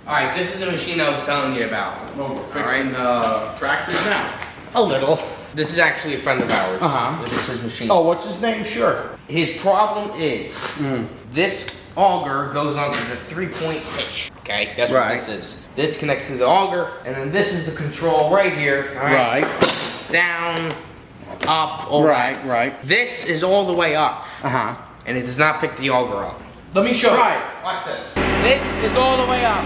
Alright, this is the machine I was telling you about. Oh, we're fixing tractors now. A little. This is actually a friend of ours. Uh-huh. This is his machine. Oh, what's his name? Sure. His problem is, this auger goes onto the 3-point hitch. Okay, that's what this is. This connects to the auger, and then this is the control right here. All right. Down, up, over. Right. This is all the way up. Uh-huh. And it does not pick the auger up. Let me show you. Watch this. This is all the way up.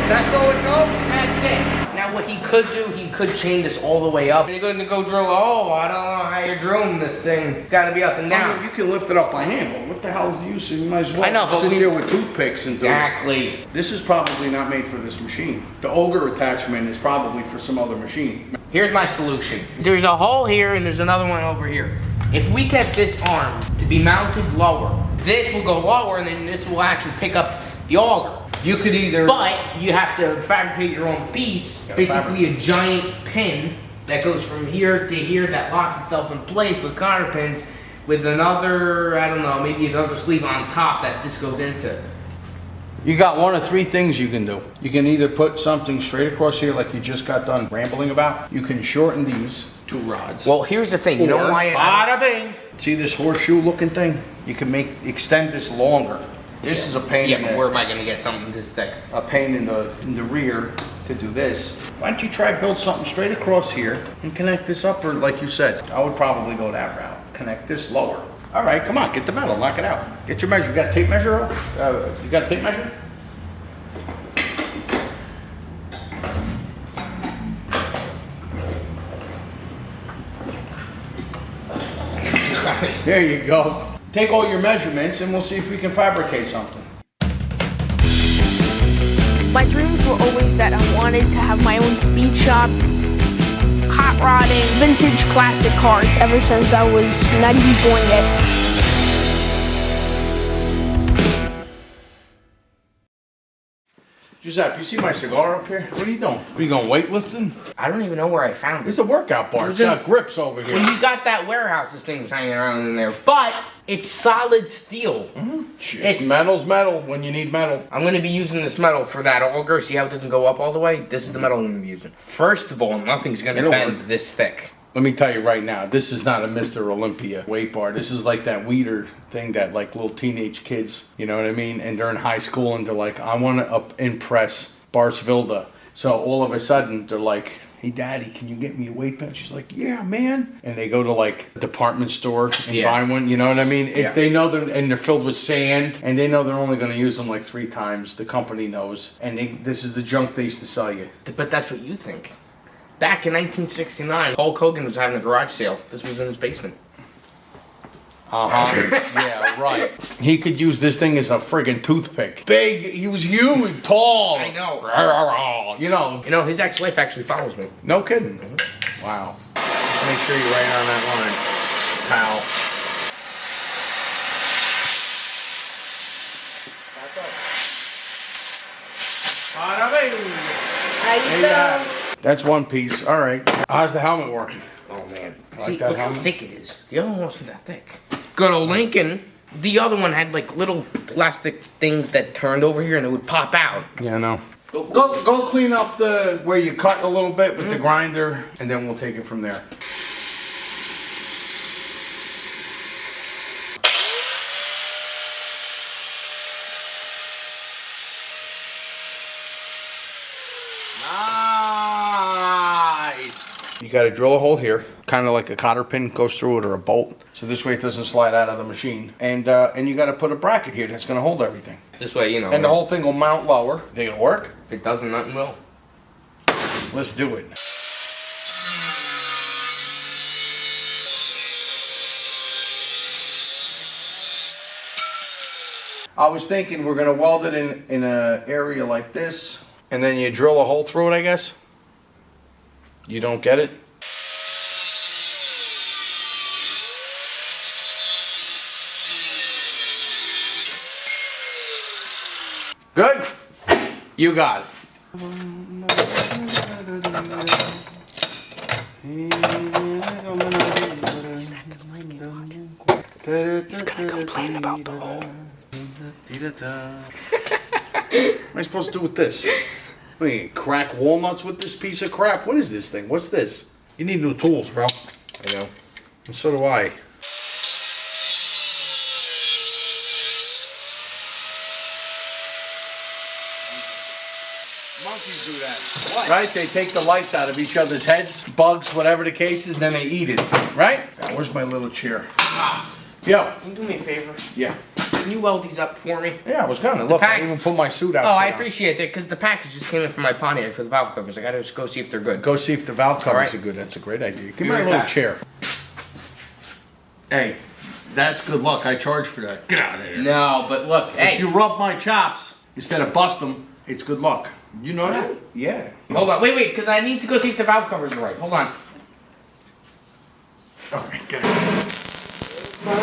That's all it goes? That's it. Now what he could do, he could chain this all the way up. And you're going to go drill a hole. I don't know how you're drilling this thing. It's got to be up and down. I mean, you can lift it up by hand, but what the hell is the use? You might as well I know, but sit there with toothpicks and do it. Exactly. This is probably not made for this machine. The Auger attachment is probably for some other machine. Here's my solution. There's a hole here and there's another one over here. If we get this arm to be mounted lower, this will go lower and then this will actually pick up the auger. You could either... But you have to fabricate your own piece, basically a giant pin that goes from here to here that locks itself in place with cotter pins with another, I don't know, maybe another sleeve on top that this goes into. You got one of three things you can do. You can either put something straight across here like you just got done rambling about. You can shorten these two rods. Well, here's the thing. You know why? Bada bing. See this horseshoe looking thing? You can extend this longer. This is a pain. Yeah, but where am I going to get something this thick? A pain in the rear to do this. Why don't you try build something straight across here and connect this up, or like you said, I would probably go that route. Connect this lower. All right, come on, get the metal, knock it out. Get your measure. You got a tape measure? You got a tape measure? There you go. Take all your measurements and we'll see if we can fabricate something. My dreams were always that I wanted to have my own speed shop, hot rodding, vintage classic cars ever since I was not even born yet. Giuseppe, you see my cigar up here? What are you doing? Are you going weightlifting? I don't even know where I found it. It's a workout bar. It's got grips over here. When you got that warehouse, this thing was hanging around in there. But it's solid steel. It's metal's metal when you need metal. I'm going to be using this metal for that auger. See how it doesn't go up all the way? This is the metal I'm going to be using. First of all, nothing's going to bend this thick. Let me tell you right now, this is not a Mr. Olympia weight bar. This is like that weeder thing that like little teenage kids, you know what I mean? And they're in high school and they're like, I want to impress Barsvilda. So all of a sudden they're like, hey daddy, can you get me a weight bench? She's like, yeah, man. And they go to like a department store and buy one, you know what I mean? If they know they're filled with sand and they know they're only going to use them like 3 times, the company knows. And this is the junk they used to sell you. But that's what you think. Back in 1969, Hulk Hogan was having a garage sale. This was in his basement. Yeah, right. He could use this thing as a friggin' toothpick. Big, he was huge, tall. I know. You know, his ex-wife actually follows me. No kidding. Wow. Just make sure you're right on that line, pal. How you go? That's one piece. All right. How's the helmet working? Oh man. Like that look how helmet? thick it is. The other one wasn't that thick. Good old Lincoln. The other one had like little plastic things that turned over here and it would pop out. Yeah, I know. Go clean up where you cut a little bit with the grinder, and then we'll take it from there. You got to drill a hole here, kind of like a cotter pin goes through it or a bolt, so this way it doesn't slide out of the machine. And you got to put a bracket here that's going to hold everything. This way, you know. And the whole thing will mount lower. Think it'll work? If it doesn't, nothing will. Let's do it. I was thinking we're going to weld it in an area like this, and then you drill a hole through it, I guess. You don't get it? Good? You got it. He's gonna complain about the hole. am I supposed to do with this? What, you crack walnuts with this piece of crap? What is this thing? What's this? You need new tools, bro. I know. And so do I. Monkeys do that. What? Right? They take the lice out of each other's heads, bugs, whatever the case is, then they eat it. Right? Now, where's my little chair? Yo. Can you do me a favor? Yeah. Can you weld these up for me? Yeah, I was gonna. Look, pack- I even put my suit out. Oh, I appreciate it, because the package just came in from my Pontiac for the valve covers. I gotta just go see if they're good. Go see if the valve covers Alright. are good. That's a great idea. Give Be me my right little back. chair. Hey, that's good luck. I charge for that. Get out of here. No, but look, hey. If you rub my chops instead of bust them, it's good luck. You know that? Yeah. Hold on, wait, because I need to go see if the valve covers are right. Hold on. Alright, get it.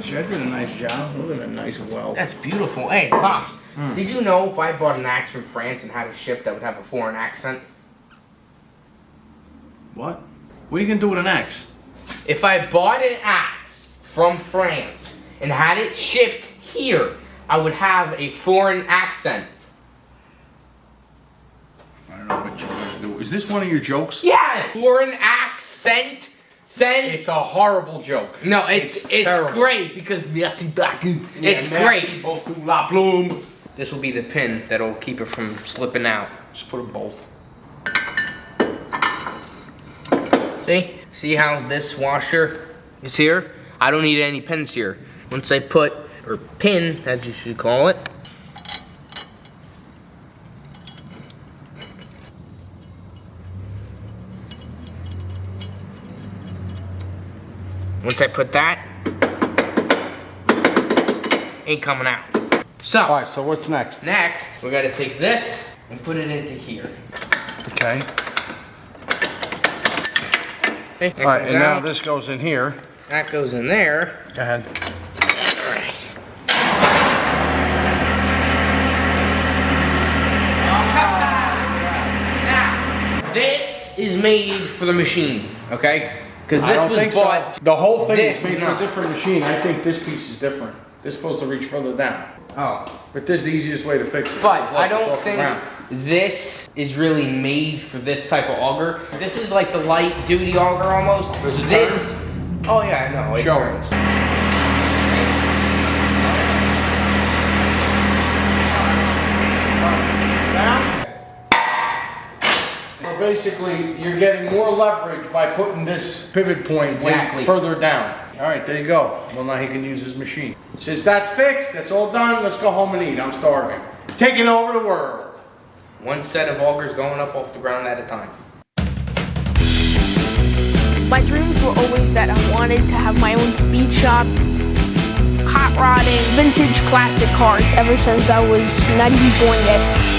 See, I did a nice job. Look at that nice weld. That's beautiful. Hey, Pops, did you know if I bought an axe from France and had a ship that would have a foreign accent? What? What are you gonna do with an axe? If I bought an axe from France and had it shipped here, I would have a foreign accent. I don't know what you're gonna do. Is this one of your jokes? Yes! Foreign accent. Send. It's a horrible joke. No, it's terrible. great because merci beaucoup. Yeah, It's merci great. beaucoup, la plume. This will be the pin that'll keep it from slipping out. Just put them both. See? See how this washer is here? I don't need any pins here. Once I put, or pin, as you should call it. Once I put that, ain't coming out. So, Alright, so what's next? next, we gotta take this and put it into here. Okay. Okay, that Alright, comes and now out. this goes in here. That goes in there. Go ahead. Now, this is made for the machine, okay? Because I this don't was think bought. so. The whole thing This is made is for a not. different machine. I think this piece is different. This is supposed to reach further down. Oh, But this is the easiest way to fix it. but Look, I it's don't off the think ground. this is really made for this type of auger. This is like the light duty auger almost. Does it this? Oh yeah, I know. It Show turns. So basically, you're getting more leverage by putting this pivot point way Exactly. further down. All right, there you go. Well, now he can use his machine. Since that's fixed, that's all done, let's go home and eat. I'm starving. Taking over the world. One set of augers going up off the ground at a time. My dreams were always that I wanted to have my own speed shop, hot rodding, vintage classic cars ever since I was not even born yet.